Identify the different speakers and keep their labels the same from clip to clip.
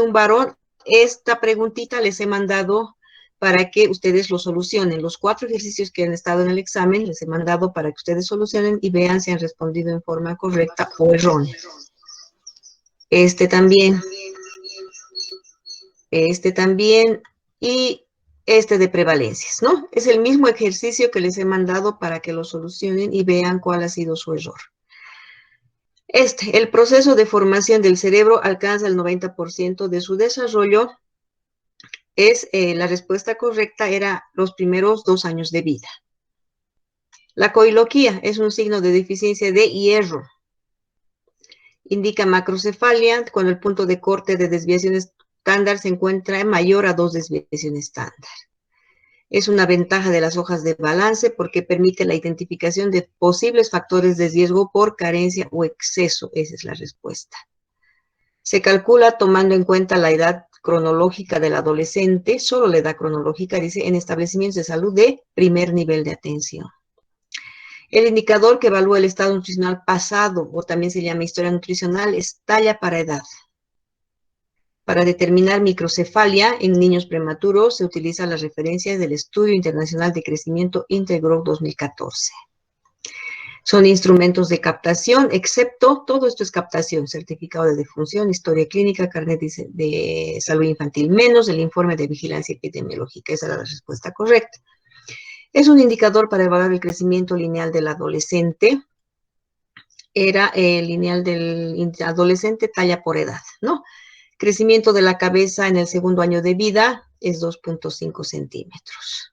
Speaker 1: un varón, esta preguntita les he mandado para que ustedes lo solucionen. Los 4 ejercicios que han estado en el examen les he mandado para que ustedes solucionen y vean si han respondido en forma correcta o errónea. Este también y este de prevalencias, ¿no? Es el mismo ejercicio que les he mandado para que lo solucionen y vean cuál ha sido su error. El proceso de formación del cerebro alcanza el 90% de su desarrollo. La respuesta correcta era los primeros 2 años de vida. La coiloquía es un signo de deficiencia de hierro. Indica macrocefalia cuando el punto de corte de desviación estándar se encuentra mayor a 2 desviaciones estándar. Es una ventaja de las hojas de balance porque permite la identificación de posibles factores de riesgo por carencia o exceso. Esa es la respuesta. Se calcula tomando en cuenta la edad cronológica del adolescente, solo la edad cronológica, dice, en establecimientos de salud de primer nivel de atención. El indicador que evalúa el estado nutricional pasado, o también se llama historia nutricional, es talla para edad. Para determinar microcefalia en niños prematuros se utiliza la referencia del Estudio Internacional de Crecimiento Integro 2014. Son instrumentos de captación, excepto, todo esto es captación, certificado de defunción, historia clínica, carnet de salud infantil, menos el informe de vigilancia epidemiológica. Esa era la respuesta correcta. Es un indicador para evaluar el crecimiento lineal del adolescente. Era el lineal del adolescente talla por edad, ¿no? Crecimiento de la cabeza en el segundo año de vida es 2.5 centímetros.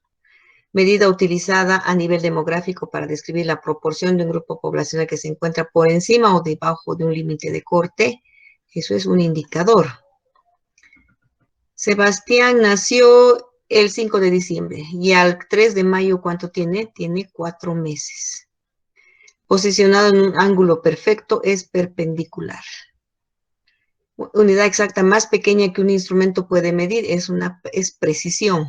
Speaker 1: Medida utilizada a nivel demográfico para describir la proporción de un grupo poblacional que se encuentra por encima o debajo de un límite de corte. Eso es un indicador. Sebastián nació el 5 de diciembre y al 3 de mayo, ¿cuánto tiene? Tiene 4 meses. Posicionado en un ángulo perfecto, es perpendicular. Unidad exacta más pequeña que un instrumento puede medir es precisión.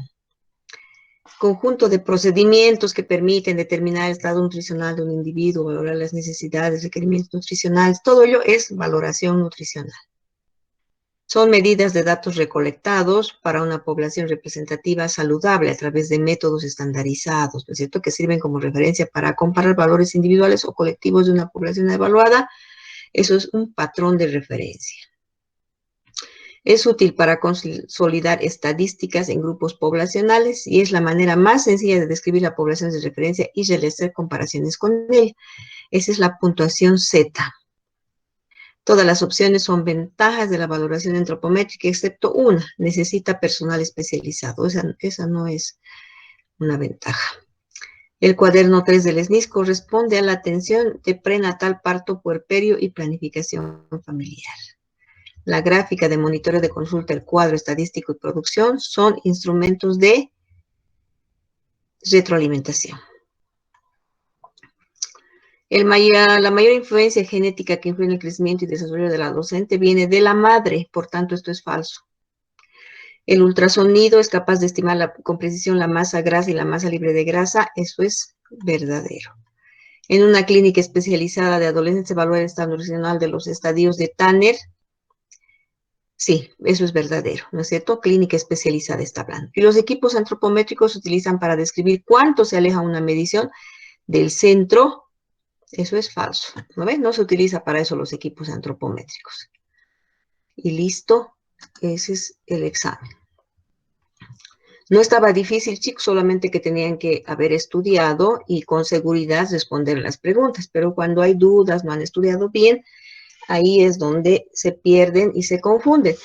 Speaker 1: Conjunto de procedimientos que permiten determinar el estado nutricional de un individuo, valorar las necesidades, requerimientos nutricionales, todo ello es valoración nutricional. Son medidas de datos recolectados para una población representativa saludable a través de métodos estandarizados, ¿no es cierto?, que sirven como referencia para comparar valores individuales o colectivos de una población evaluada. Eso es un patrón de referencia. Es útil para consolidar estadísticas en grupos poblacionales y es la manera más sencilla de describir la población de referencia y realizar comparaciones con ella. Esa es la puntuación Z. Todas las opciones son ventajas de la valoración antropométrica, excepto una, necesita personal especializado. Esa no es una ventaja. El cuaderno 3 del SNIS corresponde a la atención de prenatal, parto, puerperio y planificación familiar. La gráfica de monitoreo de consulta, el cuadro estadístico y producción son instrumentos de retroalimentación. La mayor influencia genética que influye en el crecimiento y desarrollo del adolescente viene de la madre, por tanto esto es falso. El ultrasonido es capaz de estimar con precisión la masa grasa y la masa libre de grasa, eso es verdadero. En una clínica especializada de adolescentes se evalúa el estado nutricional de los estadios de Tanner. Sí, eso es verdadero, ¿no es cierto? Clínica especializada está hablando. Y los equipos antropométricos se utilizan para describir cuánto se aleja una medición del centro. Eso es falso, ¿no ven? No se utiliza para eso los equipos antropométricos. Y listo, ese es el examen. No estaba difícil, chicos, solamente que tenían que haber estudiado y con seguridad responder las preguntas. Pero cuando hay dudas, no han estudiado bien, ahí es donde se pierden y se confunden.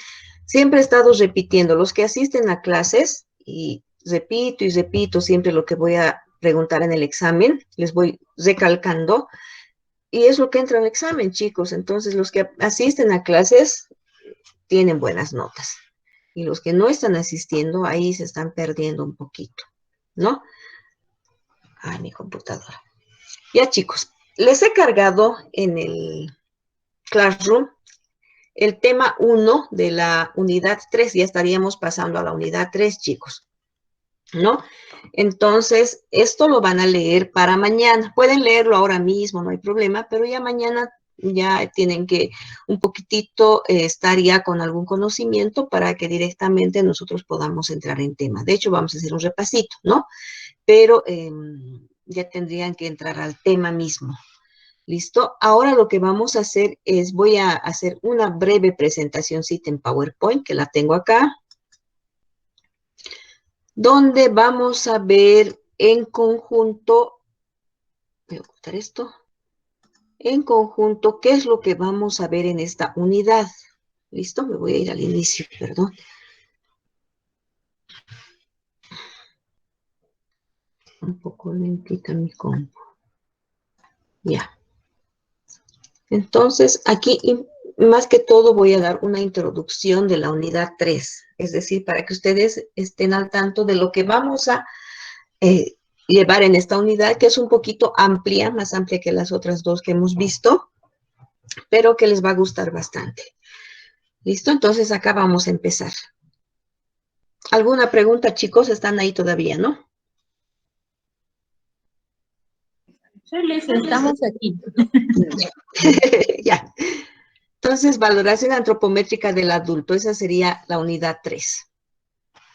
Speaker 1: Siempre he estado repitiendo, los que asisten a clases, y repito siempre lo que voy a preguntar en el examen, les voy recalcando, y es lo que entra en el examen, chicos. Entonces, los que asisten a clases tienen buenas notas, y los que no están asistiendo, ahí se están perdiendo un poquito, ¿no? Ay, mi computadora. Ya, chicos, les he cargado en el Classroom el tema 1 de la unidad 3, ya estaríamos pasando a la unidad 3, chicos, ¿no? Entonces, esto lo van a leer para mañana. Pueden leerlo ahora mismo, no hay problema, pero ya mañana ya tienen que un poquitito estar ya con algún conocimiento para que directamente nosotros podamos entrar en tema. De hecho, vamos a hacer un repasito, ¿no? Pero ya tendrían que entrar al tema mismo. ¿Listo? Ahora lo que vamos a hacer es, voy a hacer una breve presentacióncita en PowerPoint, que la tengo acá, donde vamos a ver en conjunto, voy a ocultar esto, en conjunto, qué es lo que vamos a ver en esta unidad. ¿Listo? Me voy a ir al inicio, perdón. Un poco lentita mi compu. Ya. Entonces, aquí más que todo voy a dar una introducción de la unidad 3, es decir, para que ustedes estén al tanto de lo que vamos a llevar en esta unidad, que es un poquito amplia, más amplia que las otras dos que hemos visto, pero que les va a gustar bastante. ¿Listo? Entonces acá vamos a empezar. ¿Alguna pregunta, chicos? Están ahí todavía, ¿no?
Speaker 2: Estamos aquí.
Speaker 1: Ya. Entonces, valoración antropométrica del adulto. Esa sería la unidad 3.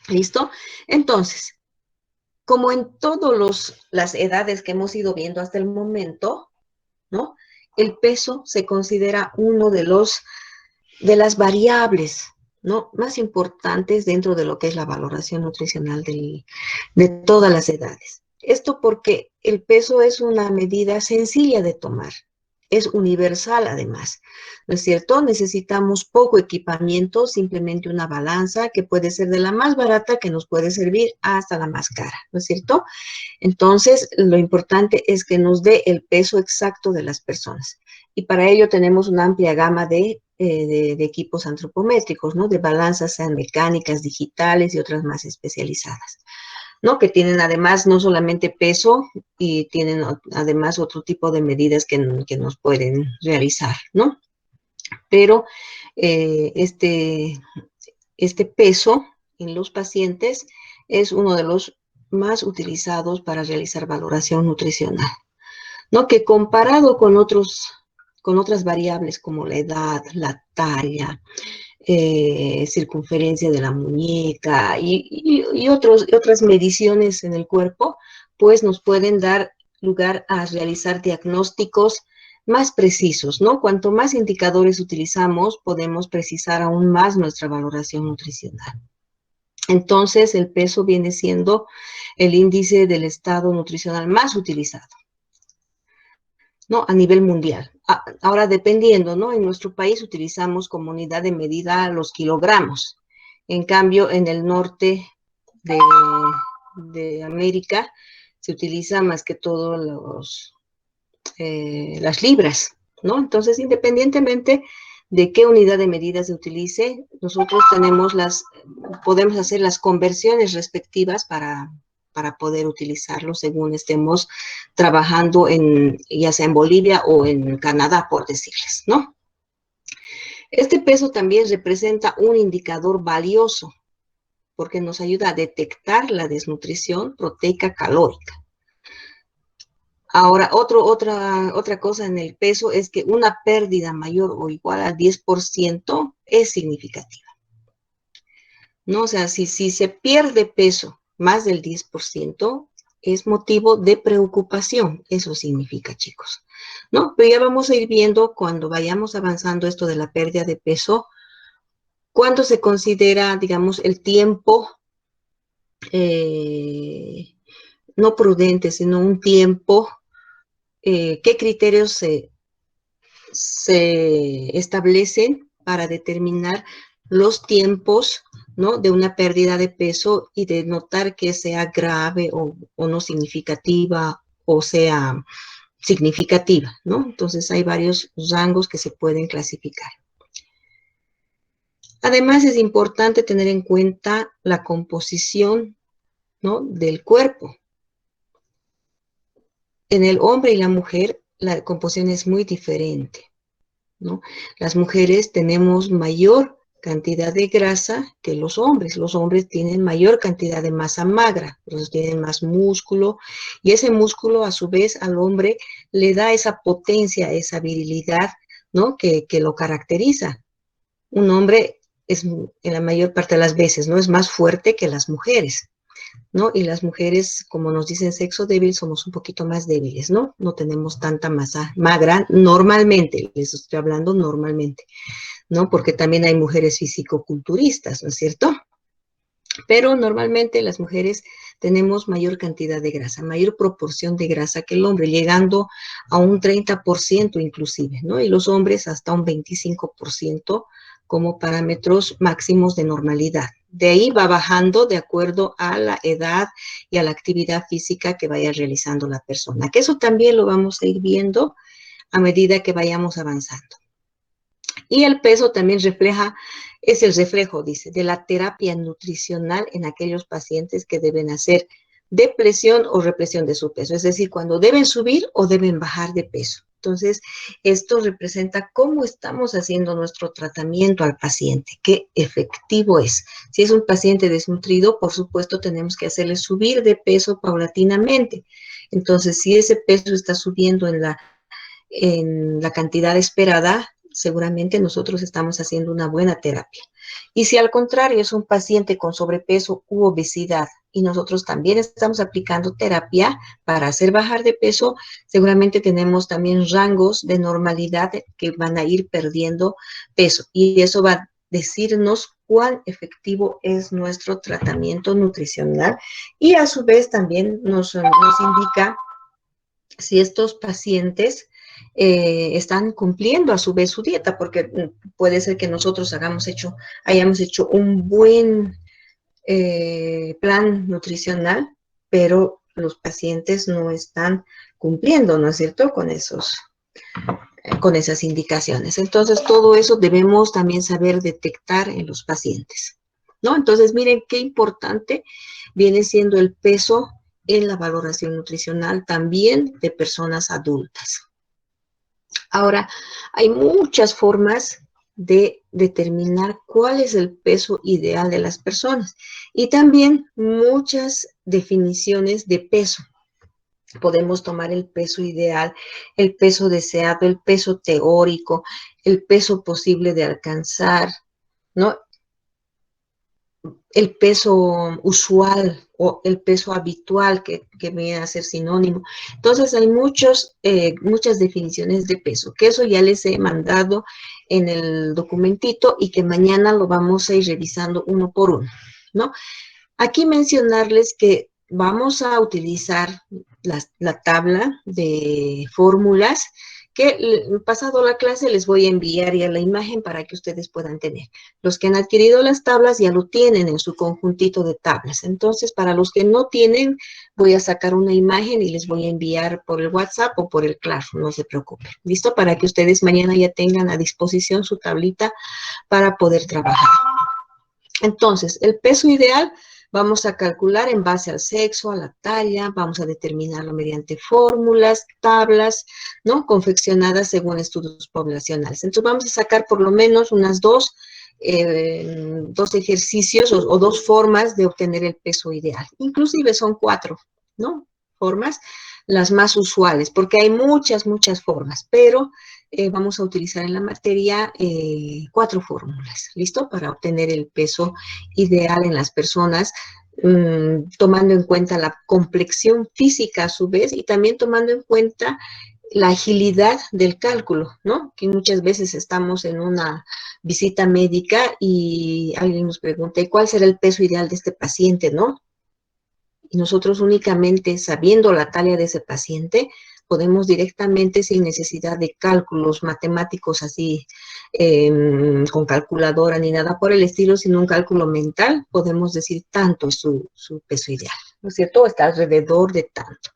Speaker 1: ¿Listo? Entonces, como en todas las edades que hemos ido viendo hasta el momento, ¿no? El peso se considera uno de las variables, ¿no? Más importantes dentro de lo que es la valoración nutricional de todas las edades. Esto porque el peso es una medida sencilla de tomar, es universal además, ¿no es cierto? Necesitamos poco equipamiento, simplemente una balanza que puede ser de la más barata que nos puede servir hasta la más cara, ¿no es cierto? Entonces, lo importante es que nos dé el peso exacto de las personas. Y para ello tenemos una amplia gama de equipos antropométricos, ¿no? De balanzas, sean mecánicas, digitales y otras más especializadas, ¿no? Que tienen además no solamente peso y tienen además otro tipo de medidas que nos pueden realizar, ¿no? Pero este peso en los pacientes es uno de los más utilizados para realizar valoración nutricional, ¿no? Que comparado con otras variables como la edad, la talla, circunferencia de la muñeca y otras mediciones en el cuerpo, pues nos pueden dar lugar a realizar diagnósticos más precisos, ¿no? Cuanto más indicadores utilizamos, podemos precisar aún más nuestra valoración nutricional. Entonces, el peso viene siendo el índice del estado nutricional más utilizado, ¿no? A nivel mundial. Ahora, dependiendo, ¿no? En nuestro país utilizamos como unidad de medida los kilogramos. En cambio, en el norte de América se utiliza más que todo las libras, ¿no? Entonces, independientemente de qué unidad de medida se utilice, nosotros podemos hacer las conversiones respectivas para poder utilizarlo según estemos trabajando ya sea en Bolivia o en Canadá, por decirles, ¿no? Este peso también representa un indicador valioso porque nos ayuda a detectar la desnutrición proteica calórica. Ahora, otra cosa en el peso es que una pérdida mayor o igual al 10% es significativa, ¿no? O sea, si se pierde peso más del 10%, es motivo de preocupación, eso significa, chicos, ¿no? Pero ya vamos a ir viendo cuando vayamos avanzando esto de la pérdida de peso, cuánto se considera, digamos, el tiempo, no prudente, sino un tiempo, qué criterios se establecen para determinar los tiempos, ¿no? De una pérdida de peso y de notar que sea grave o no significativa o sea significativa, ¿no? Entonces hay varios rangos que se pueden clasificar. Además es importante tener en cuenta la composición, ¿no? Del cuerpo. En el hombre y la mujer la composición es muy diferente, ¿no? Las mujeres tenemos mayor cantidad de grasa que los hombres. Los hombres tienen mayor cantidad de masa magra, los tienen más músculo, y ese músculo a su vez al hombre le da esa potencia, esa virilidad ¿no? Que lo caracteriza. Un hombre es, en la mayor parte de las veces, ¿no? Es más fuerte que las mujeres, ¿no? Y las mujeres, como nos dicen sexo débil, somos un poquito más débiles, ¿no? No tenemos tanta masa magra normalmente, les estoy hablando normalmente, ¿no? Porque también hay mujeres fisicoculturistas, ¿no es cierto? Pero normalmente las mujeres tenemos mayor cantidad de grasa, mayor proporción de grasa que el hombre, llegando a un 30% inclusive, ¿no? Y los hombres hasta un 25% como parámetros máximos de normalidad. De ahí va bajando de acuerdo a la edad y a la actividad física que vaya realizando la persona, que eso también lo vamos a ir viendo a medida que vayamos avanzando. Y el peso también refleja, es el reflejo, dice, de la terapia nutricional en aquellos pacientes que deben hacer depresión o represión de su peso, es decir, cuando deben subir o deben bajar de peso. Entonces, esto representa cómo estamos haciendo nuestro tratamiento al paciente, qué efectivo es. Si es un paciente desnutrido, por supuesto, tenemos que hacerle subir de peso paulatinamente. Entonces, si ese peso está subiendo en la cantidad esperada, seguramente nosotros estamos haciendo una buena terapia. Y si al contrario es un paciente con sobrepeso u obesidad y nosotros también estamos aplicando terapia para hacer bajar de peso, seguramente tenemos también rangos de normalidad que van a ir perdiendo peso y eso va a decirnos cuán efectivo es nuestro tratamiento nutricional y a su vez también nos indica si estos pacientes están cumpliendo a su vez su dieta, porque puede ser que nosotros hayamos hecho un buen plan nutricional, pero los pacientes no están cumpliendo, ¿no es cierto?, con esas indicaciones. Entonces, todo eso debemos también saber detectar en los pacientes, ¿no? Entonces, miren qué importante viene siendo el peso en la valoración nutricional también de personas adultas. Ahora, hay muchas formas de determinar cuál es el peso ideal de las personas y también muchas definiciones de peso. Podemos tomar el peso ideal, el peso deseado, el peso teórico, el peso posible de alcanzar, ¿no? El peso usual o el peso habitual que viene a ser sinónimo. Entonces hay muchas definiciones de peso, que eso ya les he mandado en el documentito y que mañana lo vamos a ir revisando uno por uno, ¿no? Aquí mencionarles que vamos a utilizar la tabla de fórmulas que pasado la clase les voy a enviar ya la imagen para que ustedes puedan tener. Los que han adquirido las tablas ya lo tienen en su conjuntito de tablas. Entonces, para los que no tienen, voy a sacar una imagen y les voy a enviar por el WhatsApp o por el Classroom, no se preocupen. ¿Listo? Para que ustedes mañana ya tengan a disposición su tablita para poder trabajar. Entonces, el peso ideal vamos a calcular en base al sexo, a la talla, vamos a determinarlo mediante fórmulas, tablas, ¿no? Confeccionadas según estudios poblacionales. Entonces, vamos a sacar por lo menos unas dos ejercicios o dos formas de obtener el peso ideal. Inclusive son 4, ¿no? Formas, las más usuales, porque hay muchas formas, pero vamos a utilizar en la materia 4 fórmulas, ¿listo? Para obtener el peso ideal en las personas, tomando en cuenta la complexión física a su vez y también tomando en cuenta la agilidad del cálculo, ¿no? Que muchas veces estamos en una visita médica y alguien nos pregunta, ¿cuál será el peso ideal de este paciente, no? Y nosotros únicamente sabiendo la talla de ese paciente, podemos directamente, sin necesidad de cálculos matemáticos así, con calculadora ni nada por el estilo, sino un cálculo mental, podemos decir tanto es su peso ideal, ¿no es cierto? Está alrededor de tanto.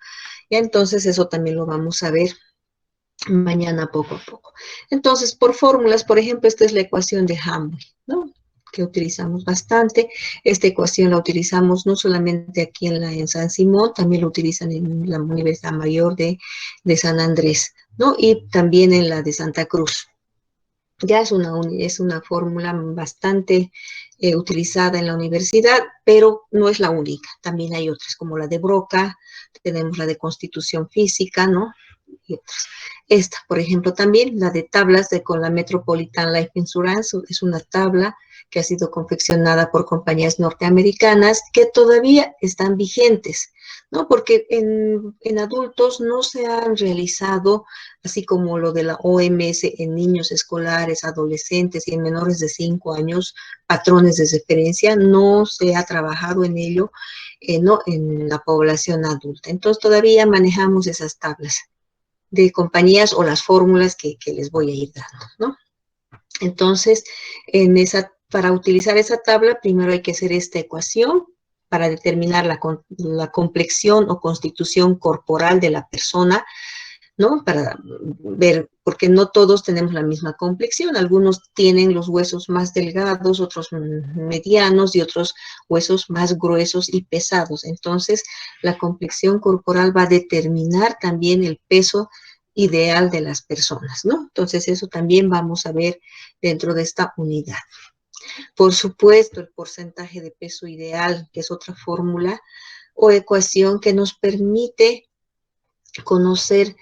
Speaker 1: Y entonces eso también lo vamos a ver mañana poco a poco. Entonces, por fórmulas, por ejemplo, esta es la ecuación de Hamble, ¿no? Que utilizamos bastante. Esta ecuación la utilizamos no solamente aquí en San Simón, también la utilizan en la Universidad Mayor de San Andrés, ¿no? Y también en la de Santa Cruz. Ya es una fórmula bastante utilizada en la universidad, pero no es la única. También hay otras, como la de Broca, tenemos la de Constitución Física, ¿no? y otras. Esta, por ejemplo, también la de tablas con la Metropolitan Life Insurance, es una tabla que ha sido confeccionada por compañías norteamericanas que todavía están vigentes, ¿no? Porque en adultos no se han realizado, así como lo de la OMS en niños escolares, adolescentes y en menores de 5 años, patrones de referencia, no se ha trabajado en ello, ¿no? En la población adulta. Entonces todavía manejamos esas tablas de compañías o las fórmulas que les voy a ir dando, ¿no? Entonces, para utilizar esa tabla, primero hay que hacer esta ecuación para determinar la complexión o constitución corporal de la persona, ¿no? Para ver, porque no todos tenemos la misma complexión. Algunos tienen los huesos más delgados, otros medianos y otros huesos más gruesos y pesados. Entonces, la complexión corporal va a determinar también el peso ideal de las personas, ¿no? Entonces, eso también vamos a ver dentro de esta unidad. Por supuesto, el porcentaje de peso ideal, que es otra fórmula o ecuación que nos permite conocer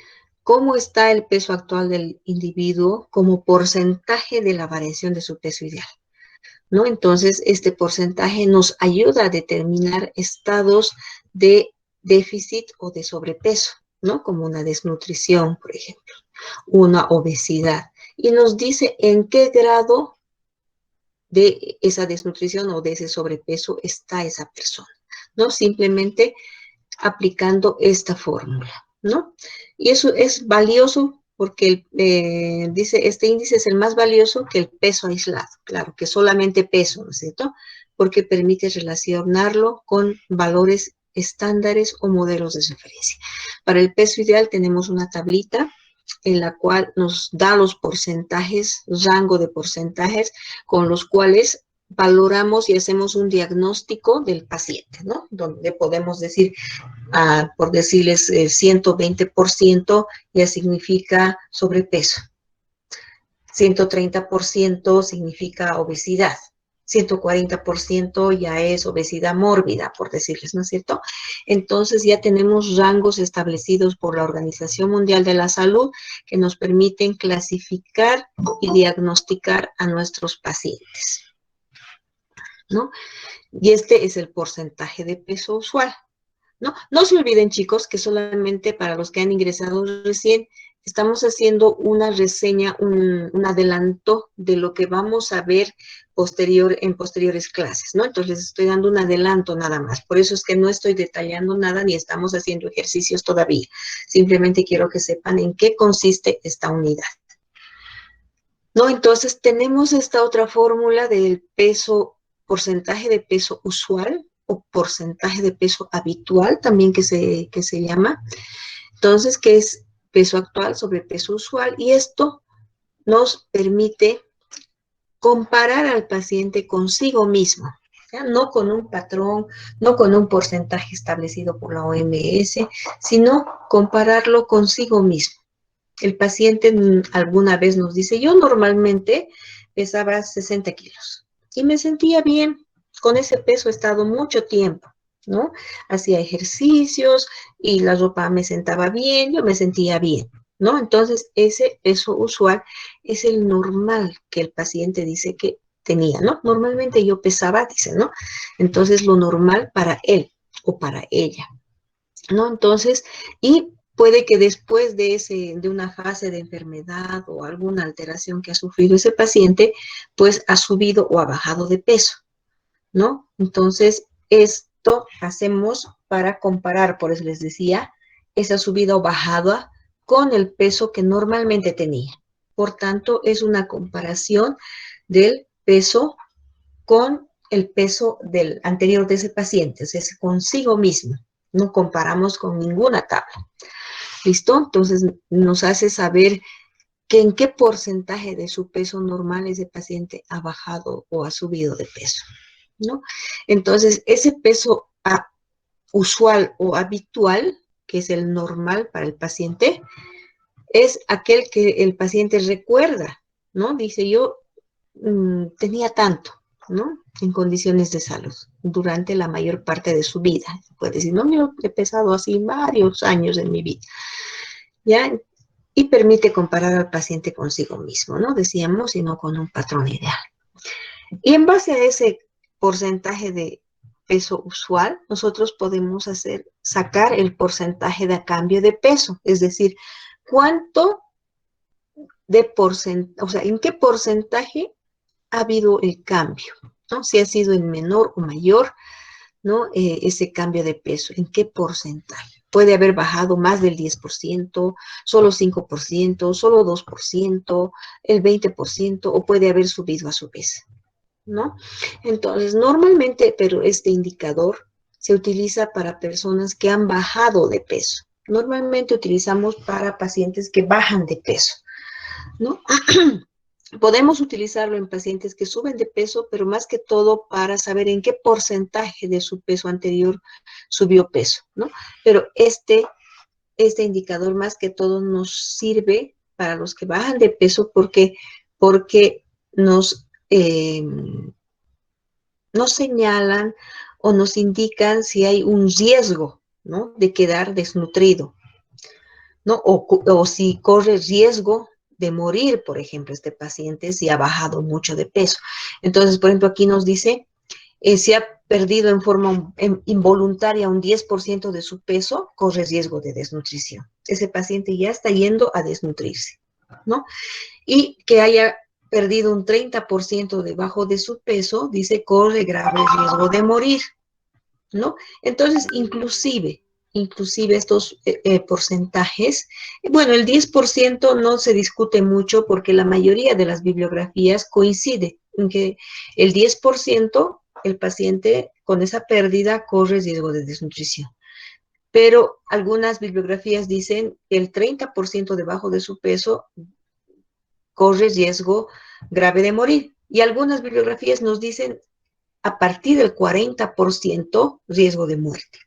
Speaker 1: cómo está el peso actual del individuo como porcentaje de la variación de su peso ideal, ¿no? Entonces, este porcentaje nos ayuda a determinar estados de déficit o de sobrepeso, ¿no? Como una desnutrición, por ejemplo, una obesidad, y nos dice en qué grado de esa desnutrición o de ese sobrepeso está esa persona, ¿no? Simplemente aplicando esta fórmula, ¿no? Y eso es valioso porque dice, este índice es el más valioso que el peso aislado, claro, que solamente peso, ¿no es cierto? Porque permite relacionarlo con valores estándares o modelos de referencia. Para el peso ideal tenemos una tablita en la cual nos da los porcentajes, rango de porcentajes con los cuales valoramos y hacemos un diagnóstico del paciente, ¿no? Donde podemos decir, por decirles 120% ya significa sobrepeso, 130% significa obesidad, 140% ya es obesidad mórbida, por decirles, ¿no es cierto? Entonces ya tenemos rangos establecidos por la Organización Mundial de la Salud que nos permiten clasificar y diagnosticar a nuestros pacientes, ¿no? Y este es el porcentaje de peso usual. ¿No? No se olviden, chicos, que solamente para los que han ingresado recién, estamos haciendo una reseña, un adelanto de lo que vamos a ver en posteriores clases, ¿no? Entonces les estoy dando un adelanto nada más. Por eso es que no estoy detallando nada ni estamos haciendo ejercicios todavía. Simplemente quiero que sepan en qué consiste esta unidad. ¿No? Entonces tenemos esta otra fórmula del peso, porcentaje de peso usual, o porcentaje de peso habitual, también que se llama. Entonces, ¿qué es peso actual sobre peso usual? Y esto nos permite comparar al paciente consigo mismo, ¿ya? No con un patrón, no con un porcentaje establecido por la OMS, sino compararlo consigo mismo. El paciente alguna vez nos dice, yo normalmente pesaba 60 kilos y me sentía bien. Con ese peso he estado mucho tiempo, ¿no? Hacía ejercicios y la ropa me sentaba bien, yo me sentía bien, ¿no? Entonces, ese peso usual es el normal que el paciente dice que tenía, ¿no? Normalmente yo pesaba, dice, ¿no? Entonces, lo normal para él o para ella, ¿no? Entonces, y puede que después de una fase de enfermedad o alguna alteración que ha sufrido ese paciente, pues ha subido o ha bajado de peso, ¿no? Entonces, esto hacemos para comparar, por eso les decía, esa subida o bajada con el peso que normalmente tenía. Por tanto, es una comparación del peso con el peso del anterior de ese paciente, o sea, es consigo mismo. No comparamos con ninguna tabla. ¿Listo? Entonces nos hace saber que en qué porcentaje de su peso normal ese paciente ha bajado o ha subido de peso, ¿no? Entonces, ese peso usual o habitual, que es el normal para el paciente, es aquel que el paciente recuerda, ¿no? Dice, yo tenía tanto, ¿no? En condiciones de salud durante la mayor parte de su vida. Puede decir, no, yo he pesado así varios años en mi vida. ¿Ya? y permite comparar al paciente consigo mismo, ¿no? Decíamos, y no con un patrón ideal. Y en base a ese porcentaje de peso usual, nosotros podemos sacar el porcentaje de cambio de peso, es decir, cuánto de porcentaje, o sea, en qué porcentaje ha habido el cambio, ¿no? Si ha sido en menor o mayor, ¿no? Ese cambio de peso, ¿en qué porcentaje? Puede haber bajado más del 10%, solo 5%, solo 2%, el 20%, o puede haber subido a su vez, ¿no? Entonces, normalmente, pero este indicador se utiliza para personas que han bajado de peso. Normalmente utilizamos para pacientes que bajan de peso, ¿no? Podemos utilizarlo en pacientes que suben de peso, pero más que todo para saber en qué porcentaje de su peso anterior subió peso, ¿no? Pero este indicador más que todo nos sirve para los que bajan de peso porque nos señalan o nos indican si hay un riesgo, ¿no? De quedar desnutrido, ¿no? O si corre riesgo de morir, por ejemplo, este paciente si ha bajado mucho de peso. Entonces, por ejemplo, aquí nos dice, si ha perdido en forma involuntaria un 10% de su peso, corre riesgo de desnutrición. Ese paciente ya está yendo a desnutrirse, ¿no? Y que haya perdido un 30% debajo de su peso, dice, corre grave riesgo de morir, ¿no? Entonces, inclusive estos porcentajes, bueno, el 10% no se discute mucho porque la mayoría de las bibliografías coincide en que el 10% el paciente con esa pérdida corre riesgo de desnutrición. Pero algunas bibliografías dicen que el 30% debajo de su peso corre riesgo grave de morir. Y algunas bibliografías nos dicen a partir del 40% riesgo de muerte,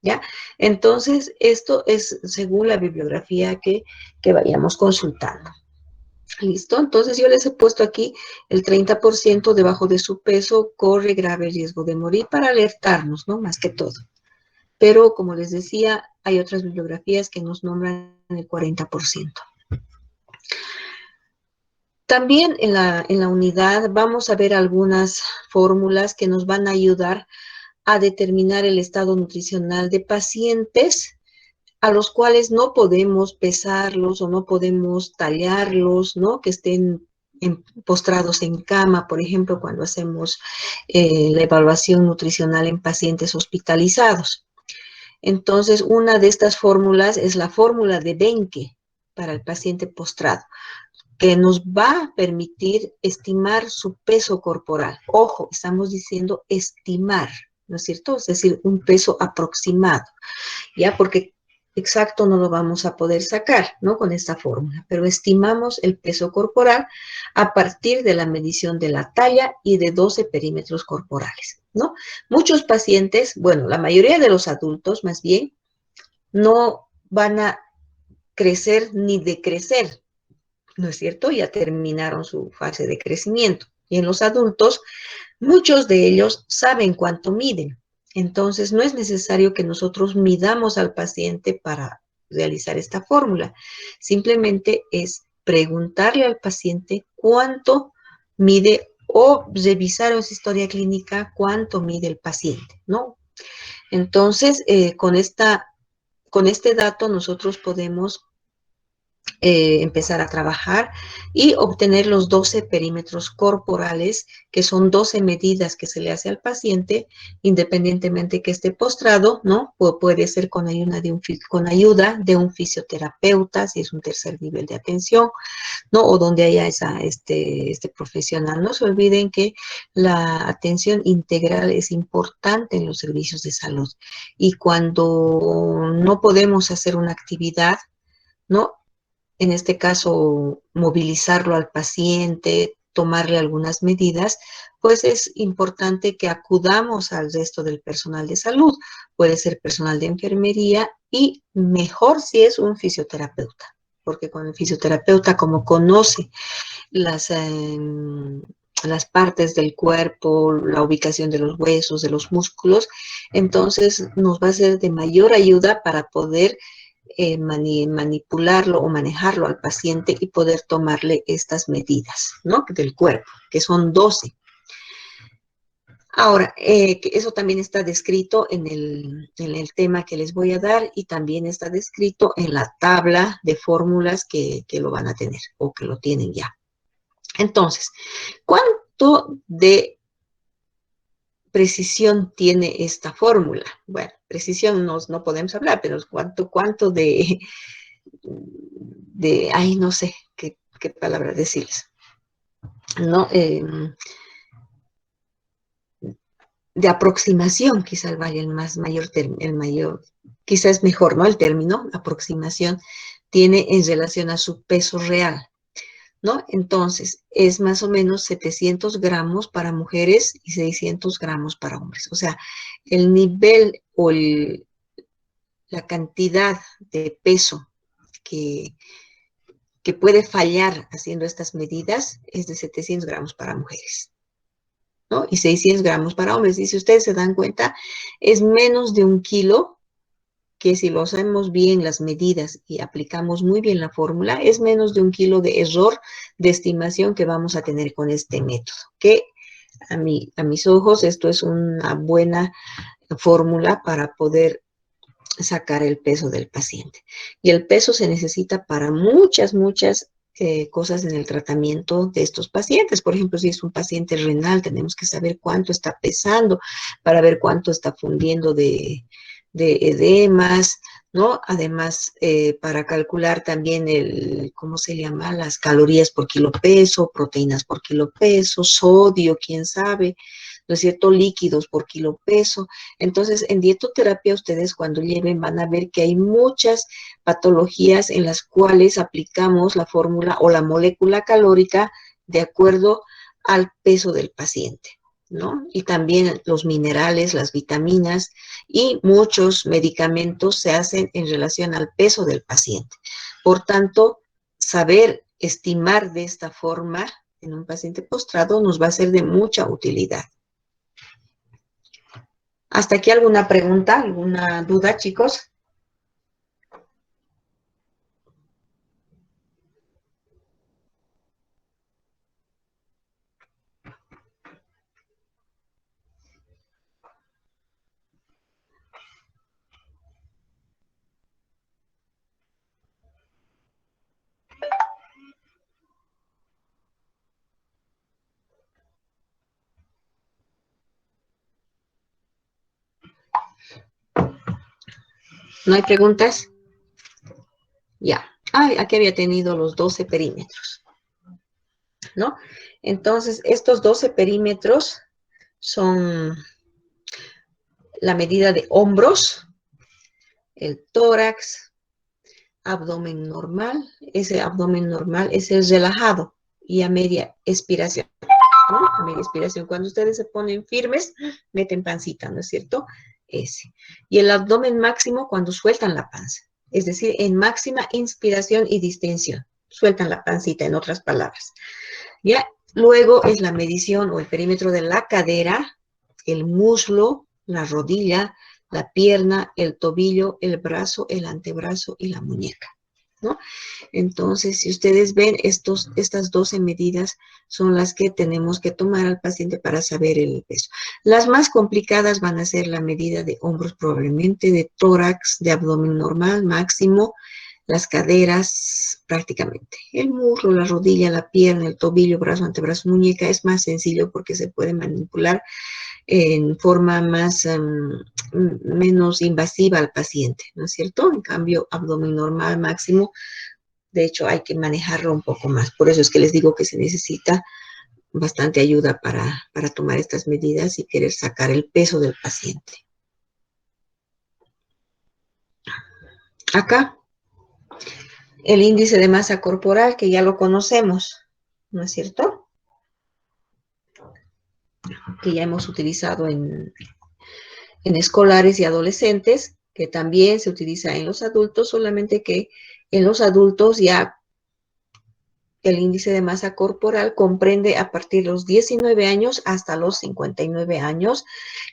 Speaker 1: ¿ya? Entonces, esto es según la bibliografía que vayamos consultando. ¿Listo? Entonces, yo les he puesto aquí el 30% debajo de su peso corre grave riesgo de morir para alertarnos, ¿no? Más que todo. Pero, como les decía, hay otras bibliografías que nos nombran el 40%. También en la unidad vamos a ver algunas fórmulas que nos van a ayudar a determinar el estado nutricional de pacientes a los cuales no podemos pesarlos o no podemos tallarlos, ¿no? Que estén postrados en cama, por ejemplo, cuando hacemos la evaluación nutricional en pacientes hospitalizados. Entonces, una de estas fórmulas es la fórmula de Benke para el paciente postrado, que nos va a permitir estimar su peso corporal. Ojo, estamos diciendo estimar, ¿no es cierto? Es decir, un peso aproximado, ¿ya? Porque exacto no lo vamos a poder sacar, ¿no? Con esta fórmula, pero estimamos el peso corporal a partir de la medición de la talla y de 12 perímetros corporales, ¿no? Muchos pacientes, bueno, la mayoría de los adultos más bien, no van a crecer ni decrecer, ¿no es cierto? Ya terminaron su fase de crecimiento. Y en los adultos, muchos de ellos saben cuánto miden. Entonces, no es necesario que nosotros midamos al paciente para realizar esta fórmula. Simplemente es preguntarle al paciente cuánto mide o revisar en su historia clínica cuánto mide el paciente, ¿no? Entonces, con este dato nosotros podemos empezar a trabajar y obtener los 12 perímetros corporales, que son 12 medidas que se le hace al paciente, independientemente que esté postrado, ¿no? Puede ser con ayuda de un fisioterapeuta, si es un tercer nivel de atención, ¿no? O donde haya este profesional. No se olviden que la atención integral es importante en los servicios de salud. Y cuando no podemos hacer una actividad, ¿no? En este caso, movilizarlo al paciente, tomarle algunas medidas, pues es importante que acudamos al resto del personal de salud. Puede ser personal de enfermería y mejor si es un fisioterapeuta, porque con el fisioterapeuta, como conoce las partes del cuerpo, la ubicación de los huesos, de los músculos, entonces nos va a ser de mayor ayuda para poder manipularlo o manejarlo al paciente y poder tomarle estas medidas, ¿no? Del cuerpo, que son 12. Ahora, que eso también está descrito en el tema que les voy a dar y también está descrito en la tabla de fórmulas que lo van a tener o que lo tienen ya. Entonces, ¿cuánto de precisión tiene esta fórmula? Bueno, precisión no podemos hablar, pero cuánto ay, no sé qué palabra decirles, ¿no? De aproximación, quizás vaya el mayor término, quizás es mejor, ¿no? El término aproximación tiene en relación a su peso real, ¿no? Entonces, es más o menos 700 gramos para mujeres y 600 gramos para hombres. O sea, el nivel o la cantidad de peso que, que puede fallar haciendo estas medidas es de 700 gramos para mujeres, ¿no? Y 600 gramos para hombres. Y si ustedes se dan cuenta, es menos de 1 kilo, que si lo hacemos bien las medidas y aplicamos muy bien la fórmula, es menos de 1 kilo de error de estimación que vamos a tener con este método, que a mis ojos esto es una buena fórmula para poder sacar el peso del paciente. Y el peso se necesita para muchas cosas en el tratamiento de estos pacientes. Por ejemplo, si es un paciente renal, tenemos que saber cuánto está pesando para ver cuánto está fundiendo de edemas, ¿no? Además, para calcular también ¿cómo se llama? Las calorías por kilo peso, proteínas por kilo peso, sodio, quién sabe, ¿no es cierto? Líquidos por kilo peso. Entonces, en dietoterapia ustedes cuando lleven van a ver que hay muchas patologías en las cuales aplicamos la fórmula o la molécula calórica de acuerdo al peso del paciente, ¿no? Y también los minerales, las vitaminas y muchos medicamentos se hacen en relación al peso del paciente. Por tanto, saber estimar de esta forma en un paciente postrado nos va a ser de mucha utilidad. ¿Hasta aquí alguna pregunta, alguna duda, chicos? ¿No hay preguntas? Ya. Ay, aquí había tenido los 12 perímetros, ¿no? Entonces, estos 12 perímetros son la medida de hombros, el tórax, abdomen normal. Ese abdomen normal es el relajado y a media expiración, ¿no? A media expiración. Cuando ustedes se ponen firmes, meten pancita, ¿no es cierto? Ese. Y el abdomen máximo cuando sueltan la panza. Es decir, en máxima inspiración y distensión. Sueltan la pancita, en otras palabras. ¿Ya? Luego es la medición o el perímetro de la cadera, el muslo, la rodilla, la pierna, el tobillo, el brazo, el antebrazo y la muñeca, ¿no? Entonces, si ustedes ven, estas 12 medidas son las que tenemos que tomar al paciente para saber el peso. Las más complicadas van a ser la medida de hombros probablemente, de tórax, de abdomen normal máximo, las caderas prácticamente. El muslo, la rodilla, la pierna, el tobillo, brazo, antebrazo, muñeca es más sencillo porque se puede manipular en forma menos invasiva al paciente, ¿no es cierto? En cambio, abdomen normal máximo, de hecho hay que manejarlo un poco más. Por eso es que les digo que se necesita bastante ayuda para tomar estas medidas y querer sacar el peso del paciente. Acá, el índice de masa corporal, que ya lo conocemos, ¿no es cierto? Que ya hemos utilizado en escolares y adolescentes, que también se utiliza en los adultos, solamente que en los adultos ya el índice de masa corporal comprende a partir de los 19 años hasta los 59 años,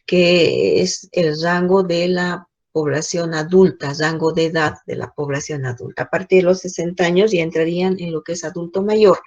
Speaker 1: que es el rango de la población adulta, rango de edad de la población adulta. A partir de los 60 años ya entrarían en lo que es adulto mayor,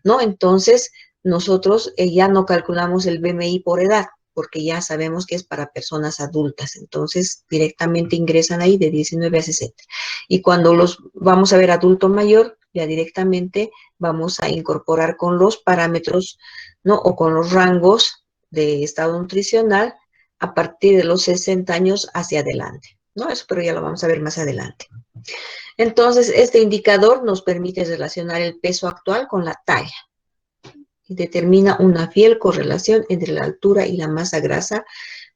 Speaker 1: ¿no? Entonces, nosotros ya no calculamos el BMI por edad, porque ya sabemos que es para personas adultas. Entonces, directamente ingresan ahí de 19 a 60. Y cuando los vamos a ver adulto mayor, ya directamente vamos a incorporar con los parámetros, ¿no? O con los rangos de estado nutricional a partir de los 60 años hacia adelante, ¿no? Eso, pero ya lo vamos a ver más adelante. Entonces, este indicador nos permite relacionar el peso actual con la talla y determina una fiel correlación entre la altura y la masa grasa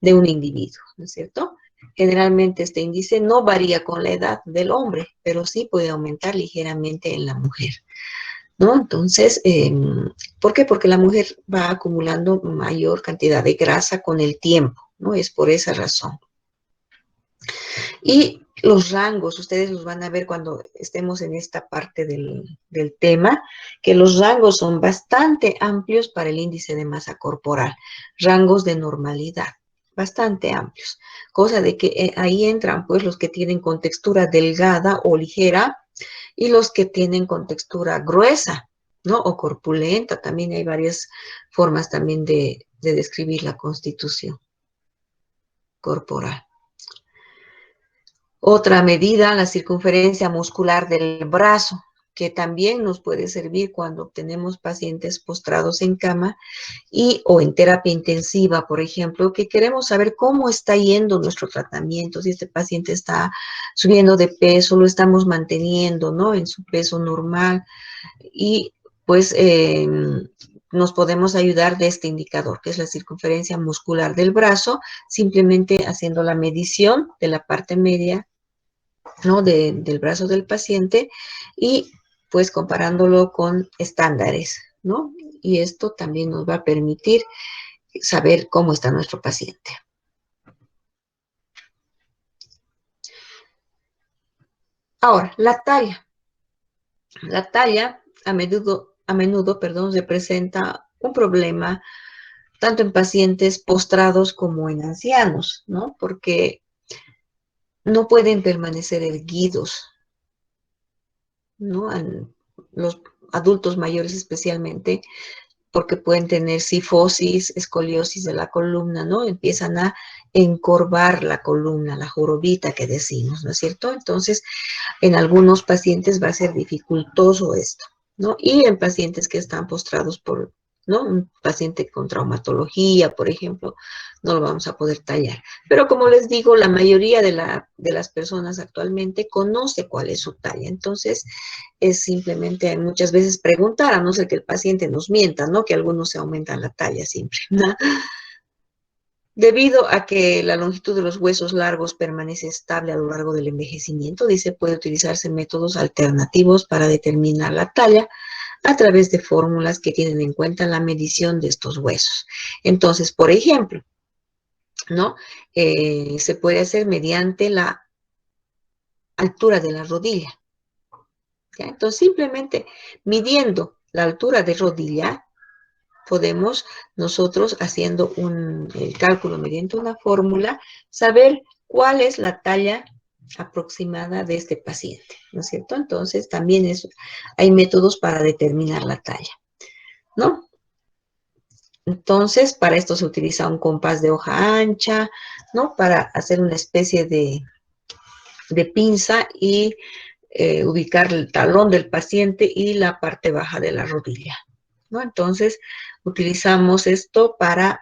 Speaker 1: de un individuo, ¿no es cierto? Generalmente este índice no varía con la edad del hombre, pero sí puede aumentar ligeramente en la mujer, ¿no? Entonces, ¿por qué? Porque la mujer va acumulando mayor cantidad de grasa con el tiempo, ¿no? Es por esa razón. Y los rangos, ustedes los van a ver cuando estemos en esta parte del tema, que los rangos son bastante amplios para el índice de masa corporal, rangos de normalidad, bastante amplios, cosa de que ahí entran pues los que tienen contextura delgada o ligera y los que tienen contextura gruesa, ¿no? O corpulenta, también hay varias formas también de describir la constitución corporal. Otra medida, la circunferencia muscular del brazo, que también nos puede servir cuando tenemos pacientes postrados en cama o en terapia intensiva, por ejemplo, que queremos saber cómo está yendo nuestro tratamiento, si este paciente está subiendo de peso, lo estamos manteniendo, ¿no? En su peso normal y pues nos podemos ayudar de este indicador, que es la circunferencia muscular del brazo, simplemente haciendo la medición de la parte media, ¿no? Del brazo del paciente y pues comparándolo con estándares, ¿no? Y esto también nos va a permitir saber cómo está nuestro paciente. Ahora, la talla. La talla a menudo, perdón, representa un problema tanto en pacientes postrados como en ancianos, ¿no? Porque no pueden permanecer erguidos, ¿no? Los adultos mayores especialmente, porque pueden tener cifosis, escoliosis de la columna, ¿no? Empiezan a encorvar la columna, la jorobita que decimos, ¿no es cierto? Entonces, en algunos pacientes va a ser dificultoso esto, ¿no? Y en pacientes que están postrados por, ¿no? Un paciente con traumatología, por ejemplo, no lo vamos a poder tallar. Pero como les digo, la mayoría de las personas actualmente conoce cuál es su talla. Entonces, es simplemente muchas veces preguntar, a no ser que el paciente nos mienta, ¿no? Que algunos se aumentan la talla siempre, ¿no? Debido a que la longitud de los huesos largos permanece estable a lo largo del envejecimiento, dice, puede utilizarse métodos alternativos para determinar la talla a través de fórmulas que tienen en cuenta la medición de estos huesos. Entonces, por ejemplo, ¿no? Se puede hacer mediante la altura de la rodilla, ¿ya? Entonces, simplemente midiendo la altura de rodilla, podemos nosotros, haciendo el cálculo mediante una fórmula, saber cuál es la talla aproximada de este paciente, ¿no es cierto? Entonces, también hay métodos para determinar la talla, ¿no? Entonces, para esto se utiliza un compás de hoja ancha, ¿no? Para hacer una especie de pinza y ubicar el talón del paciente y la parte baja de la rodilla, ¿no? Entonces, utilizamos esto para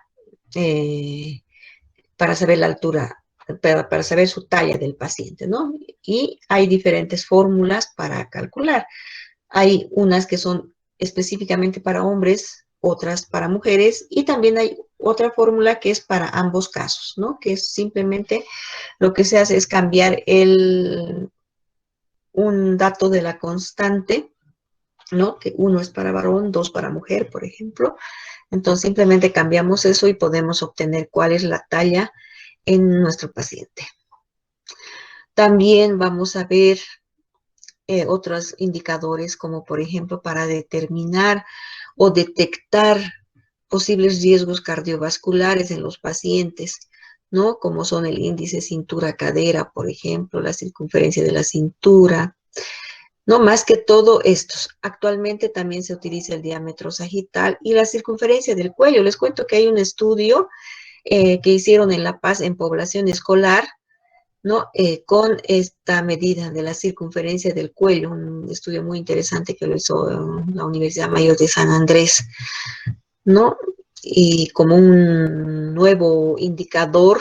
Speaker 1: saber la altura, para saber su talla del paciente, ¿no? Y hay diferentes fórmulas para calcular. Hay unas que son específicamente para hombres, otras para mujeres, y también hay otra fórmula que es para ambos casos, ¿no? Que es simplemente lo que se hace es cambiar un dato de la constante, ¿no? Que uno es para varón, dos para mujer, por ejemplo. Entonces simplemente cambiamos eso y podemos obtener cuál es la talla en nuestro paciente. También vamos a ver otros indicadores como por ejemplo para determinar o detectar posibles riesgos cardiovasculares en los pacientes, ¿no? Como son el índice cintura-cadera, por ejemplo, la circunferencia de la cintura, no más que todo estos. Actualmente también se utiliza el diámetro sagital y la circunferencia del cuello. Les cuento que hay un estudio que hicieron en La Paz en población escolar, ¿no? Con esta medida de la circunferencia del cuello, un estudio muy interesante que lo hizo la Universidad Mayor de San Andrés, ¿no? Y como un nuevo indicador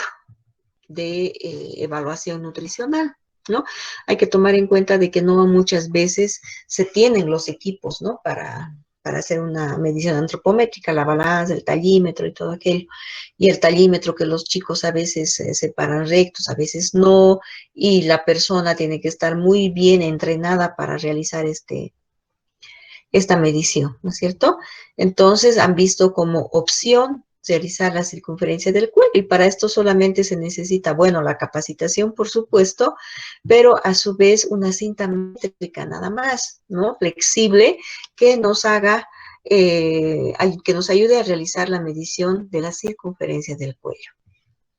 Speaker 1: de evaluación nutricional, ¿no? Hay que tomar en cuenta de que no muchas veces se tienen los equipos, ¿no? Para hacer una medición antropométrica, la balanza, el tallímetro y todo aquello. Y el tallímetro que los chicos a veces se paran rectos, a veces no, y la persona tiene que estar muy bien entrenada para realizar esta medición, ¿no es cierto? Entonces han visto como opción realizar la circunferencia del cuello y para esto solamente se necesita, bueno, la capacitación, por supuesto, pero a su vez una cinta métrica nada más, ¿no? Flexible que nos haga, que nos ayude a realizar la medición de la circunferencia del cuello,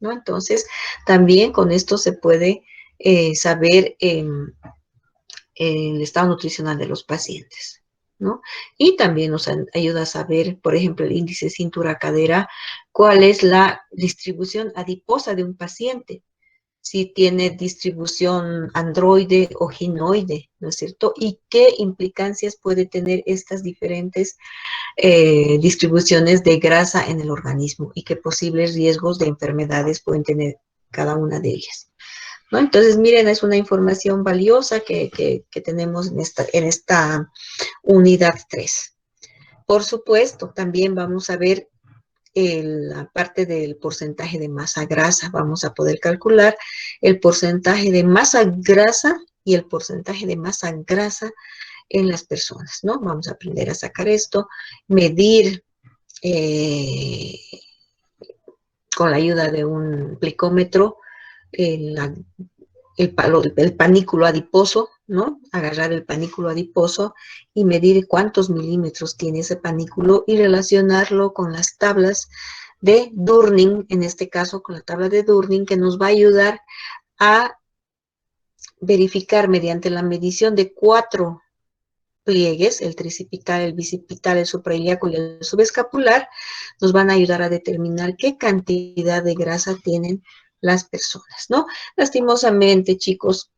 Speaker 1: ¿no? Entonces, también con esto se puede saber el estado nutricional de los pacientes, ¿no? Y también nos ayuda a saber, por ejemplo, el índice cintura-cadera, cuál es la distribución adiposa de un paciente, si tiene distribución androide o ginoide, ¿no es cierto? Y qué implicancias puede tener estas diferentes distribuciones de grasa en el organismo y qué posibles riesgos de enfermedades pueden tener cada una de ellas, ¿no? Entonces, miren, es una información valiosa que tenemos en esta unidad 3. Por supuesto, también vamos a ver la parte del porcentaje de masa grasa. Vamos a poder calcular el porcentaje de masa grasa y el porcentaje de masa grasa en las personas, ¿no? Vamos a aprender a sacar esto, medir eh, con la ayuda de un plicómetro la el panículo adiposo, ¿no? Agarrar el panículo adiposo y medir cuántos milímetros tiene ese panículo y relacionarlo con las tablas de Durning, en este caso con la tabla de Durning, que nos va a ayudar a verificar mediante la medición de 4 pliegues, el tricipital, el bicipital, el suprailíaco y el subescapular, nos van a ayudar a determinar qué cantidad de grasa tienen las personas, ¿no? Lastimosamente, chicos,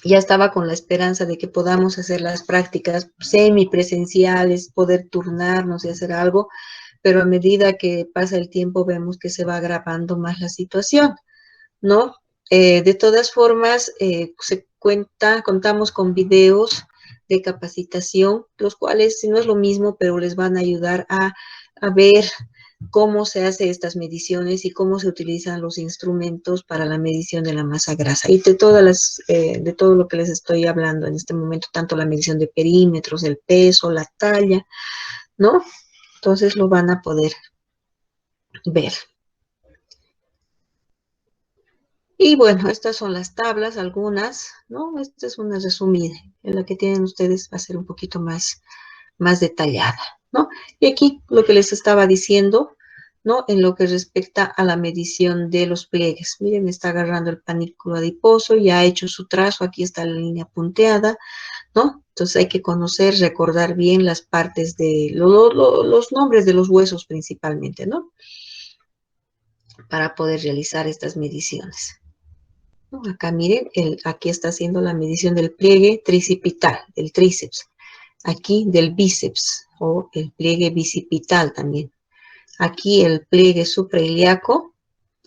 Speaker 1: ya estaba con la esperanza de que podamos hacer las prácticas semipresenciales, poder turnarnos y hacer algo, pero a medida que pasa el tiempo vemos que se va agravando más la situación, ¿no? De todas formas, contamos con videos de capacitación, los cuales, si no es lo mismo, pero les van a ayudar a ver cómo se hace estas mediciones y cómo se utilizan los instrumentos para la medición de la masa grasa y de todo lo que les estoy hablando en este momento, tanto la medición de perímetros, el peso, la talla, ¿no? Entonces lo van a poder ver. Y bueno, estas son las tablas, algunas, ¿no? Esta es una resumida, en la que tienen ustedes va a ser un poquito más detallada, ¿no? Y aquí lo que les estaba diciendo, ¿no? En lo que respecta a la medición de los pliegues. Miren, está agarrando el panículo adiposo, ya ha hecho su trazo, aquí está la línea punteada, ¿no? Entonces hay que conocer, recordar bien las partes de los nombres de los huesos principalmente, ¿no? Para poder realizar estas mediciones. ¿No? Acá miren, aquí está haciendo la medición del pliegue tricipital, del tríceps. Aquí del bíceps o el pliegue bicipital también. Aquí el pliegue suprailíaco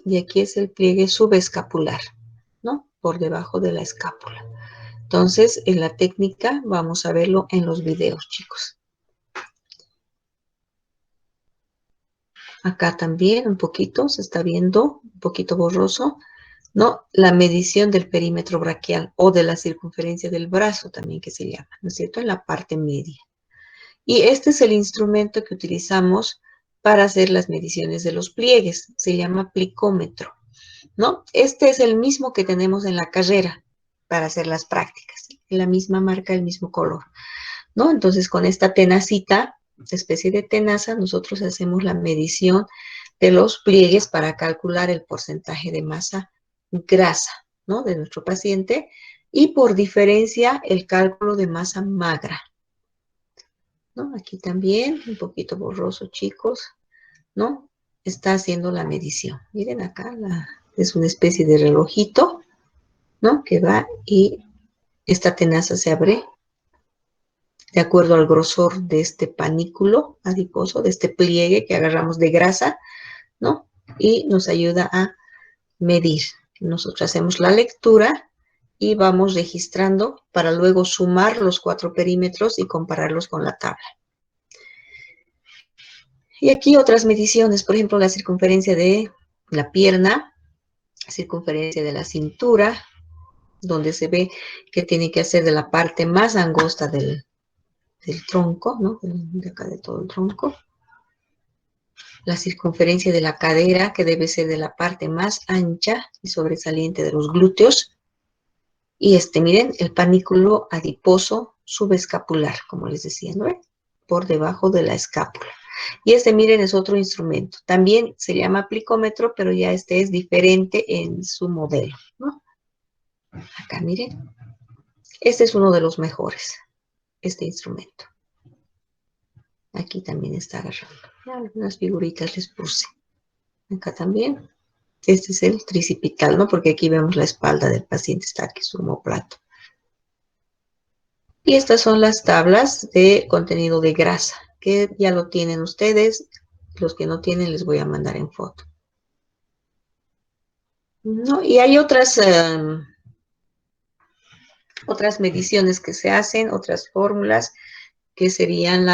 Speaker 1: y aquí es el pliegue subescapular, ¿no? Por debajo de la escápula. Entonces, en la técnica vamos a verlo en los videos, chicos. Acá también un poquito, se está viendo un poquito borroso, ¿no? La medición del perímetro braquial o de la circunferencia del brazo también que se llama, ¿no es cierto? En la parte media. Y este es el instrumento que utilizamos para hacer las mediciones de los pliegues. Se llama plicómetro, ¿no? Este es el mismo que tenemos en la carrera para hacer las prácticas. La misma marca, el mismo color, ¿no? Entonces, con esta tenacita, especie de tenaza, nosotros hacemos la medición de los pliegues para calcular el porcentaje de masa grasa, ¿no?, de nuestro paciente, y por diferencia el cálculo de masa magra, ¿no? Aquí también, un poquito borroso, chicos, ¿no? Está haciendo la medición. Miren acá, es una especie de relojito, ¿no?, que va y esta tenaza se abre de acuerdo al grosor de este panículo adiposo, de este pliegue que agarramos de grasa, ¿no? Y nos ayuda a medir. Nosotros hacemos la lectura y vamos registrando para luego sumar los 4 perímetros y compararlos con la tabla. Y aquí otras mediciones, por ejemplo, la circunferencia de la pierna, circunferencia de la cintura, donde se ve que tiene que hacer de la parte más angosta del tronco, ¿no?, de acá de todo el tronco. La circunferencia de la cadera, que debe ser de la parte más ancha y sobresaliente de los glúteos. Y miren, el panículo adiposo subescapular, como les decía, ¿no?, por debajo de la escápula. Y miren, es otro instrumento. También se llama aplicómetro, pero ya es diferente en su modelo, ¿no? Acá, miren. Este es uno de los mejores, este instrumento. Aquí también está agarrando. Algunas figuritas les puse. Acá también. Este es el tricipital, ¿no? Porque aquí vemos la espalda del paciente, está aquí su omóplato. Y estas son las tablas de contenido de grasa, que ya lo tienen ustedes. Los que no tienen les voy a mandar en foto. ¿No? Y hay otras mediciones que se hacen, otras fórmulas, que serían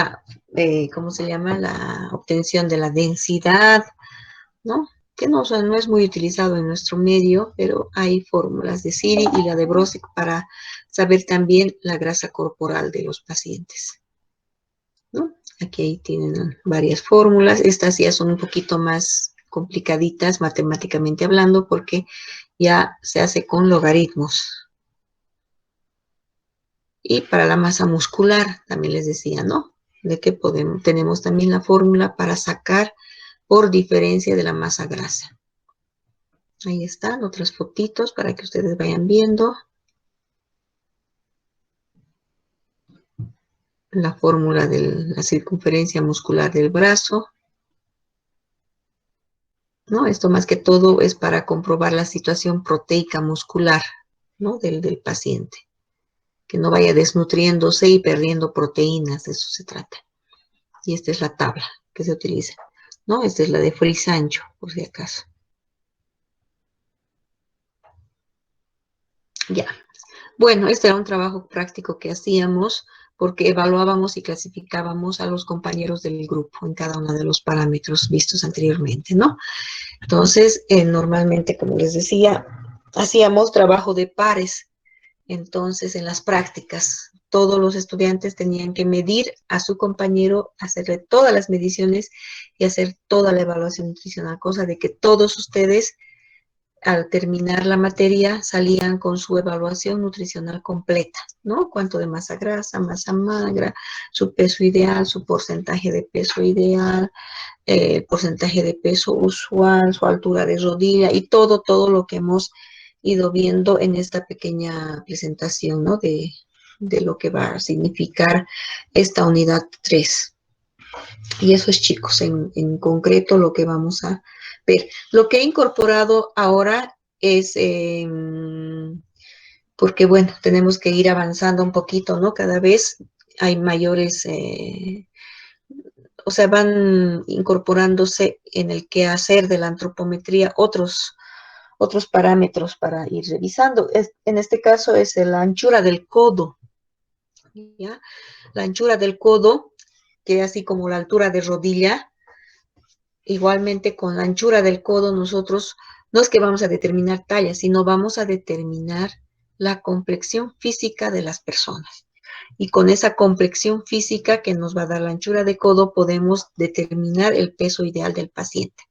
Speaker 1: ¿cómo se llama? La obtención de la densidad, ¿no? Que no es muy utilizado en nuestro medio, pero hay fórmulas de Siri y la de Brosic para saber también la grasa corporal de los pacientes, ¿no? Aquí tienen varias fórmulas. Estas ya son un poquito más complicaditas matemáticamente hablando porque ya se hace con logaritmos. Y para la masa muscular, también les decía, ¿no?, de que tenemos también la fórmula para sacar por diferencia de la masa grasa. Ahí están otras fotitos para que ustedes vayan viendo. La fórmula de la circunferencia muscular del brazo, ¿no? Esto más que todo es para comprobar la situación proteica muscular, ¿no?, del paciente. Que no vaya desnutriéndose y perdiendo proteínas, de eso se trata. Y esta es la tabla que se utiliza, ¿no? Esta es la de Fries-Sancho, por si acaso. Ya. Bueno, este era un trabajo práctico que hacíamos porque evaluábamos y clasificábamos a los compañeros del grupo en cada uno de los parámetros vistos anteriormente, ¿no? Entonces, normalmente, como les decía, hacíamos trabajo de pares. Entonces, en las prácticas, todos los estudiantes tenían que medir a su compañero, hacerle todas las mediciones y hacer toda la evaluación nutricional, cosa de que todos ustedes, al terminar la materia, salían con su evaluación nutricional completa, ¿no? Cuánto de masa grasa, masa magra, su peso ideal, su porcentaje de peso ideal, porcentaje de peso usual, su altura de rodilla y todo lo que hemos ido viendo en esta pequeña presentación, ¿no?, de lo que va a significar esta unidad 3. Y eso es, chicos, en concreto lo que vamos a ver. Lo que he incorporado ahora es, porque bueno, tenemos que ir avanzando un poquito, ¿no? Cada vez hay mayores, o sea, van incorporándose en el quehacer de la antropometría otros parámetros para ir revisando. En este caso es la anchura del codo, ¿ya? La anchura del codo, que así como la altura de rodilla, igualmente con la anchura del codo nosotros no es que vamos a determinar talla, sino vamos a determinar la complexión física de las personas. Y con esa complexión física que nos va a dar la anchura de codo podemos determinar el peso ideal del paciente,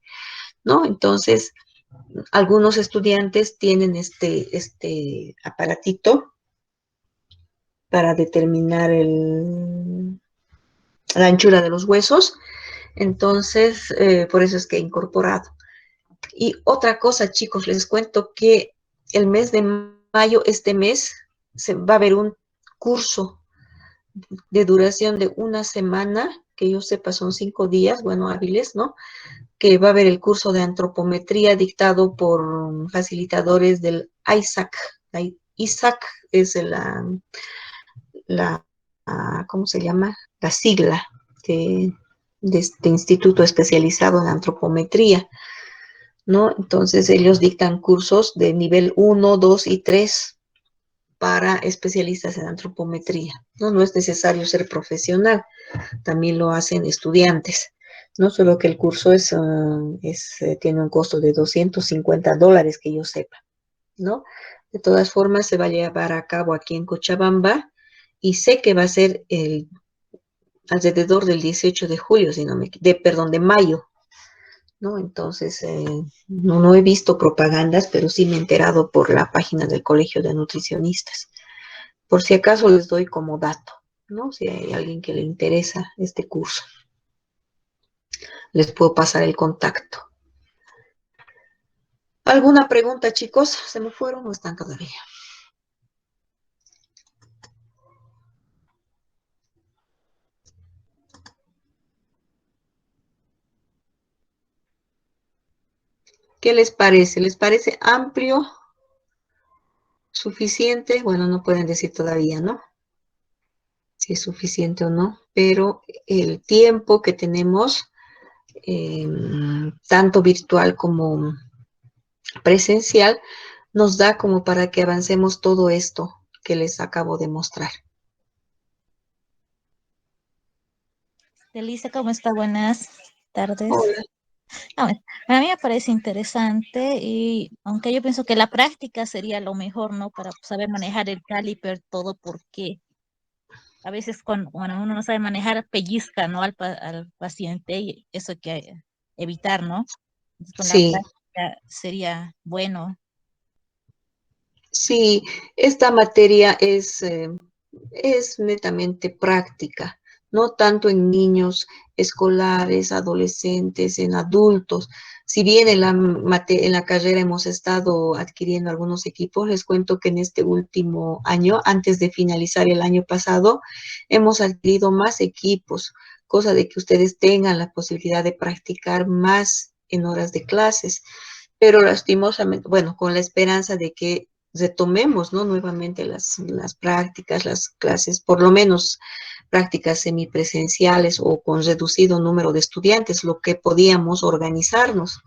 Speaker 1: ¿no? Entonces, algunos estudiantes tienen este aparatito para determinar la anchura de los huesos Entonces, por eso es que he incorporado. Y otra cosa, chicos, les cuento que el mes de mayo, este mes, se va a haber un curso de duración de una semana, que yo sepa son 5 días, bueno, hábiles, ¿no? Que va a haber el curso de antropometría dictado por facilitadores del ISAC. ISAC es la ¿cómo se llama? La sigla de este instituto especializado en antropometría, ¿no? Entonces ellos dictan cursos de nivel 1, 2 y 3 para especialistas en antropometría, ¿no? No es necesario ser profesional, también lo hacen estudiantes, ¿no? Solo que el curso tiene un costo de $250, que yo sepa, ¿no? De todas formas, se va a llevar a cabo aquí en Cochabamba y sé que va a ser alrededor del 18 de julio, si no me, perdón, de mayo, ¿no? Entonces, no he visto propagandas, pero sí me he enterado por la página del Colegio de Nutricionistas. Por si acaso les doy como dato, ¿no? Si hay alguien que le interesa este curso, les puedo pasar el contacto. ¿Alguna pregunta, chicos? ¿Se me fueron o están todavía? ¿Qué les parece? ¿Les parece amplio, suficiente? Bueno, no pueden decir todavía, ¿no? Si es suficiente o no, pero el tiempo que tenemos, eh, tanto virtual como presencial, nos da como para que avancemos todo esto que les acabo de mostrar.
Speaker 2: Elisa, ¿cómo está? Buenas tardes.
Speaker 1: Hola.
Speaker 2: Bueno, a mí me parece interesante y aunque yo pienso que la práctica sería lo mejor, ¿no? Para saber manejar el caliper, todo, porque a veces cuando uno no sabe manejar, pellizca, ¿no? Al paciente y eso hay que evitar, ¿no? Entonces, con la
Speaker 1: Sí,
Speaker 2: práctica sería bueno.
Speaker 1: sí, esta materia es netamente práctica, no tanto en niños escolares, adolescentes, en adultos. Si bien en la carrera hemos estado adquiriendo algunos equipos, les cuento que en este último año, antes de finalizar el año pasado, hemos adquirido más equipos, cosa de que ustedes tengan la posibilidad de practicar más en horas de clases. Pero lastimosamente, bueno, con la esperanza de que retomemos, ¿no? Nuevamente las prácticas, las clases, por lo menos prácticas semipresenciales o con reducido número de estudiantes, lo que podíamos organizarnos,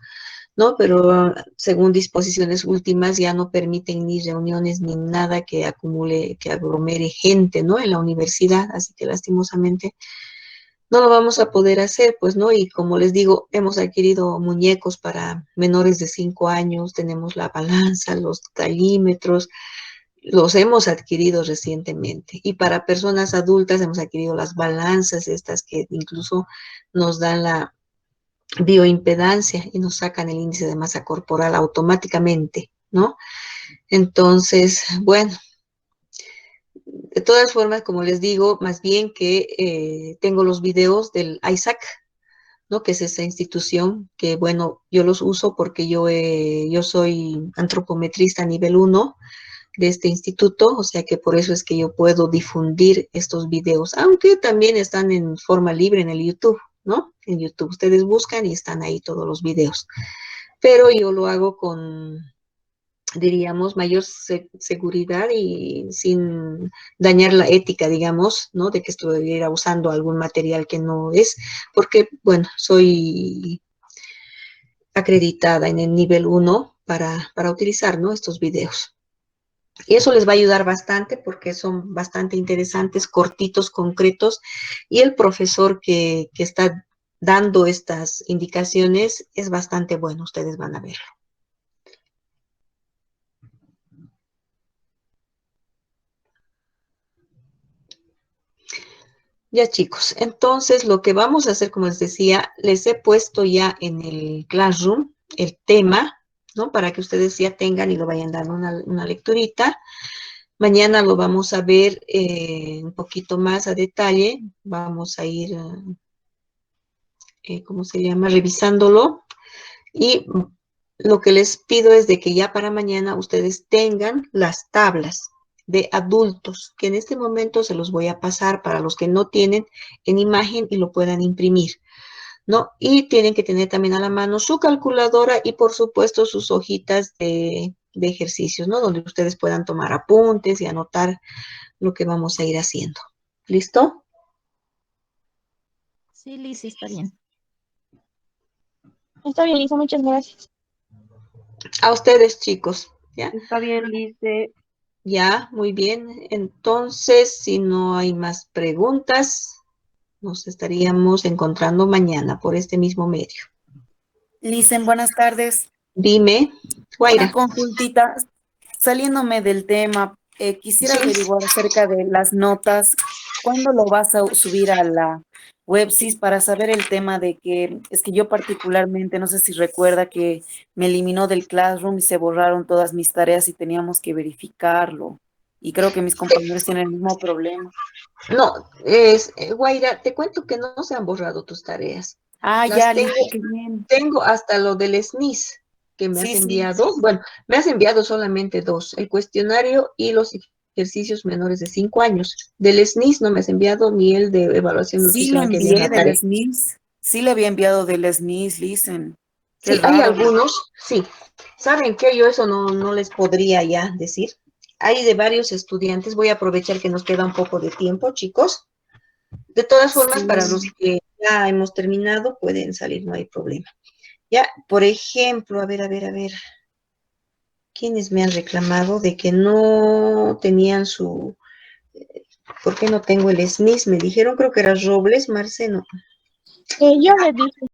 Speaker 1: ¿no? Pero según disposiciones últimas ya no permiten ni reuniones ni nada que acumule, que aglomere gente, ¿no? En la universidad, así que lastimosamente no lo vamos a poder hacer, pues, ¿no? Y como les digo, hemos adquirido muñecos para menores de 5 años, tenemos la balanza, los talímetros, los hemos adquirido recientemente. Y para personas adultas hemos adquirido las balanzas, estas que incluso nos dan la bioimpedancia y nos sacan el índice de masa corporal automáticamente, ¿no? Entonces, bueno, de todas formas, como les digo, más bien que tengo los videos del ISAC, ¿no? Que es esa institución que, bueno, yo los uso porque yo soy antropometrista nivel 1 de este instituto, o sea que por eso es que yo puedo difundir estos videos, aunque también están en forma libre en el YouTube, ¿no? En YouTube ustedes buscan y están ahí todos los videos, pero yo lo hago con, diríamos, mayor seguridad y sin dañar la ética, digamos, ¿no? De que estuviera usando algún material que no es, porque, bueno, soy acreditada en el nivel 1 para utilizar, ¿no? Estos videos. Y eso les va a ayudar bastante porque son bastante interesantes, cortitos, concretos, y el profesor que está dando estas indicaciones es bastante bueno, ustedes van a verlo. Ya chicos, entonces lo que vamos a hacer, como les decía, les he puesto ya en el Classroom el tema, ¿no? Para que ustedes ya tengan y lo vayan dando una lecturita. Mañana lo vamos a ver un poquito más a detalle. Vamos a ir ¿cómo se llama? Revisándolo. Y lo que les pido es de que ya para mañana ustedes tengan las tablas de adultos, que en este momento se los voy a pasar para los que no tienen en imagen y lo puedan imprimir, ¿no? Y tienen que tener también a la mano su calculadora y por supuesto sus hojitas de ejercicios, ¿no? Donde ustedes puedan tomar apuntes y anotar lo que vamos a ir haciendo. ¿Listo?
Speaker 2: Sí, Liz, sí, está bien.
Speaker 3: Está bien, Lisa, muchas gracias.
Speaker 1: A ustedes, chicos, ¿ya?
Speaker 3: Está bien, Lice.
Speaker 1: Ya, muy bien. Entonces, si no hay más preguntas, nos estaríamos encontrando mañana por este mismo medio.
Speaker 4: Licen, buenas tardes.
Speaker 1: Dime,
Speaker 4: Una
Speaker 1: Guaira.
Speaker 4: consultita, saliéndome del tema, quisiera
Speaker 1: Sí.
Speaker 4: averiguar acerca de las notas. ¿Cuándo lo vas a subir a la WebSys para saber el tema de que es que yo particularmente, no sé si recuerda que me eliminó del Classroom y se borraron todas mis tareas y teníamos que verificarlo? Y creo que mis compañeros tienen el mismo problema.
Speaker 1: No, Guaira, te cuento que no se han borrado tus tareas.
Speaker 4: Ah,
Speaker 1: Las
Speaker 4: ya,
Speaker 1: tengo,
Speaker 4: listo, qué bien.
Speaker 1: tengo hasta lo del SNIS que me has
Speaker 4: Sí, sí.
Speaker 1: enviado. Bueno, me has enviado solamente dos, el cuestionario y los ejercicios menores de 5 años. Del SNIS no me has enviado ni el de evaluación
Speaker 4: Sí le
Speaker 1: nutricional que había en
Speaker 4: envié
Speaker 1: la
Speaker 4: del
Speaker 1: tarea.
Speaker 4: SNIS. Sí le había enviado del SNIS, listen. Qué
Speaker 1: Sí, hay
Speaker 4: raro.
Speaker 1: algunos, sí. ¿Saben qué? Yo eso no les podría ya decir. Hay de varios estudiantes. Voy a aprovechar que nos queda un poco de tiempo, chicos. De todas formas, para los
Speaker 4: Sí.
Speaker 1: que ya hemos terminado, pueden salir, no hay problema. Ya, por ejemplo, a ver. ¿Quiénes me han reclamado de que no tenían su... ¿Por qué no tengo el SNIS? Me dijeron, creo que era Robles, Marce, no.
Speaker 3: Yo le dije.